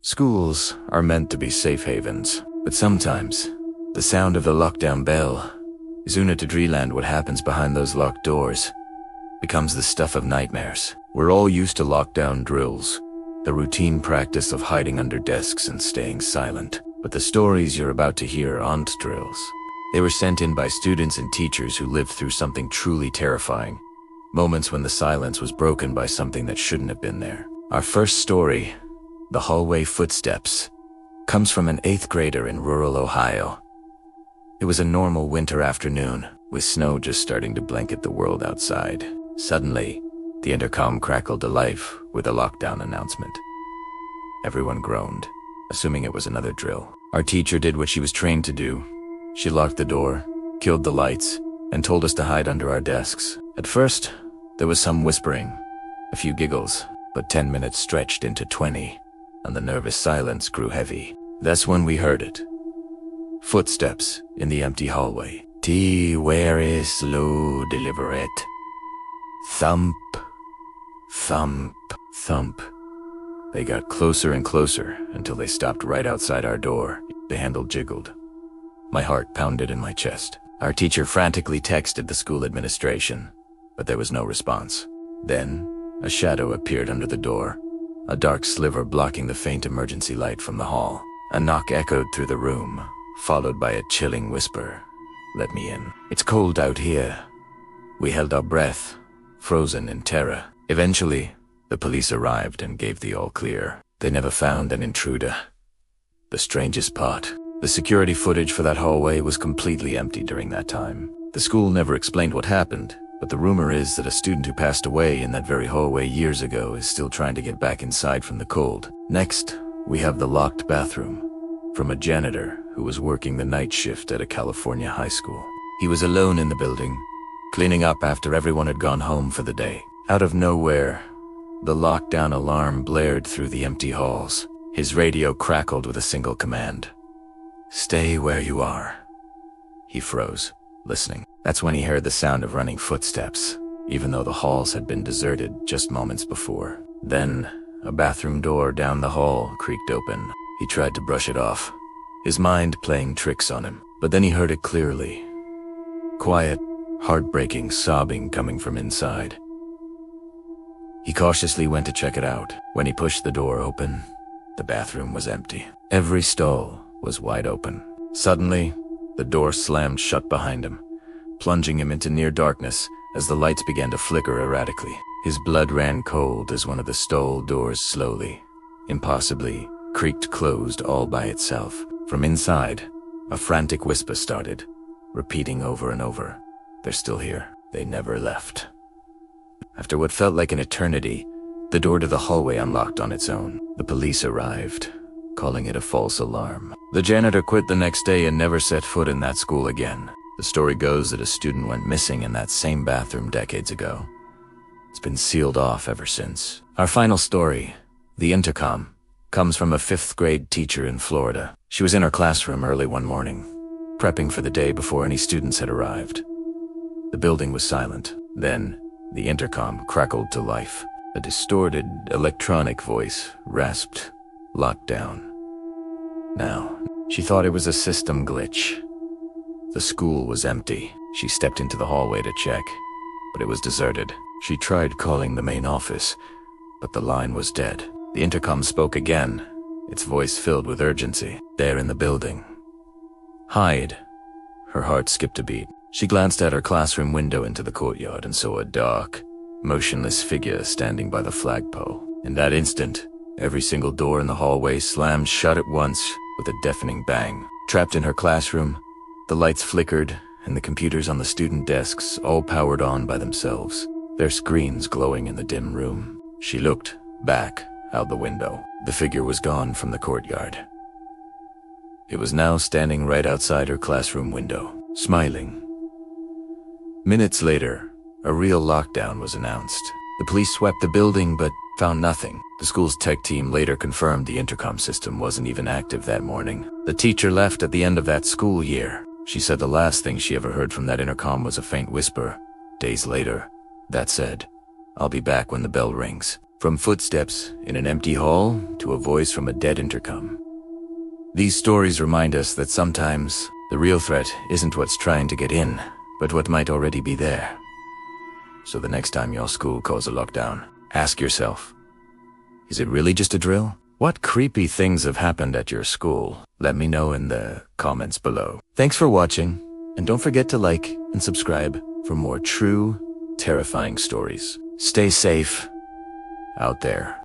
Schools are meant to be safe havens, but sometimes the sound of the lockdown bell is una to dreamland. What happens behind those locked doors becomes the stuff of nightmares. We're all used to lockdown drills, the routine practice of hiding under desks and staying silent. But the stories you're about to hear aren't drills. They were sent in by students and teachers who lived through something truly terrifying. Moments when the silence was broken by something that shouldn't have been there. Our first story, The Hallway Footsteps, comes from an 8th grader in rural Ohio. It was a normal winter afternoon, with snow just starting to blanket the world outside. Suddenly, the intercom crackled to life with a lockdown announcement. Everyone groaned, assuming it was another drill. Our teacher did what she was trained to do. She locked the door, killed the lights, and told us to hide under our desks. At first, there was some whispering, a few giggles, but 10 minutes stretched into 20, and the nervous silence grew heavy. That's when we heard it. Footsteps in the empty hallway. T where is slow deliberate. Thump, thump, thump. They got closer and closer until they stopped right outside our door. The handle jiggled. My heart pounded in my chest. Our teacher frantically texted the school administration, but there was no response. Then, a shadow appeared under the door, a dark sliver blocking the faint emergency light from the hall. A knock echoed through the room, followed by a chilling whisper. "Let me in. It's cold out here." We held our breath, frozen in terror. Eventually, the police arrived and gave the all clear. They never found an intruder. The strangest part, the security footage for that hallway was completely empty during that time. The school never explained what happened, but the rumor is that a student who passed away in that very hallway years ago is still trying to get back inside from the cold. Next, we have the locked bathroom, from a janitor who was working the night shift at a California high school. He was alone in the building, cleaning up after everyone had gone home for the day. Out of nowhere, the lockdown alarm blared through the empty halls. His radio crackled with a single command. "Stay where you are." He froze, listening. That's when he heard the sound of running footsteps, even though the halls had been deserted just moments before. Then, a bathroom door down the hall creaked open. He tried to brush it off, his mind playing tricks on him. But then he heard it clearly. Quiet, heartbreaking sobbing coming from inside. He cautiously went to check it out. When he pushed the door open, the bathroom was empty. Every stall was wide open. Suddenly, the door slammed shut behind him, plunging him into near darkness as the lights began to flicker erratically. His blood ran cold as one of the stall doors slowly, impossibly, creaked closed all by itself. From inside, a frantic whisper started, repeating over and over. "They're still here. They never left." After what felt like an eternity, the door to the hallway unlocked on its own. The police arrived, calling it a false alarm. The janitor quit the next day and never set foot in that school again. The story goes that a student went missing in that same bathroom decades ago. It's been sealed off ever since. Our final story, The Intercom, comes from a 5th grade teacher in Florida. She was in her classroom early one morning, prepping for the day before any students had arrived. The building was silent. Then, the intercom crackled to life. A distorted, electronic voice rasped, "Locked down." Now, she thought it was a system glitch. The school was empty. She stepped into the hallway to check, but it was deserted. She tried calling the main office, but the line was dead. The intercom spoke again, its voice filled with urgency. "There in the building. Hide." Her heart skipped a beat. She glanced at her classroom window into the courtyard and saw a dark, motionless figure standing by the flagpole. In that instant, every single door in the hallway slammed shut at once with a deafening bang. Trapped in her classroom, the lights flickered and the computers on the student desks all powered on by themselves, their screens glowing in the dim room. She looked back out the window. The figure was gone from the courtyard. It was now standing right outside her classroom window, smiling. Minutes later, a real lockdown was announced. The police swept the building but found nothing. The school's tech team later confirmed the intercom system wasn't even active that morning. The teacher left at the end of that school year. She said the last thing she ever heard from that intercom was a faint whisper. Days later, that said, "I'll be back when the bell rings." From footsteps in an empty hall to a voice from a dead intercom. These stories remind us that sometimes the real threat isn't what's trying to get in, but what might already be there. So the next time your school calls a lockdown, ask yourself, is it really just a drill? What creepy things have happened at your school? Let me know in the comments below. Thanks for watching, and don't forget to like and subscribe for more true, terrifying stories. Stay safe out there.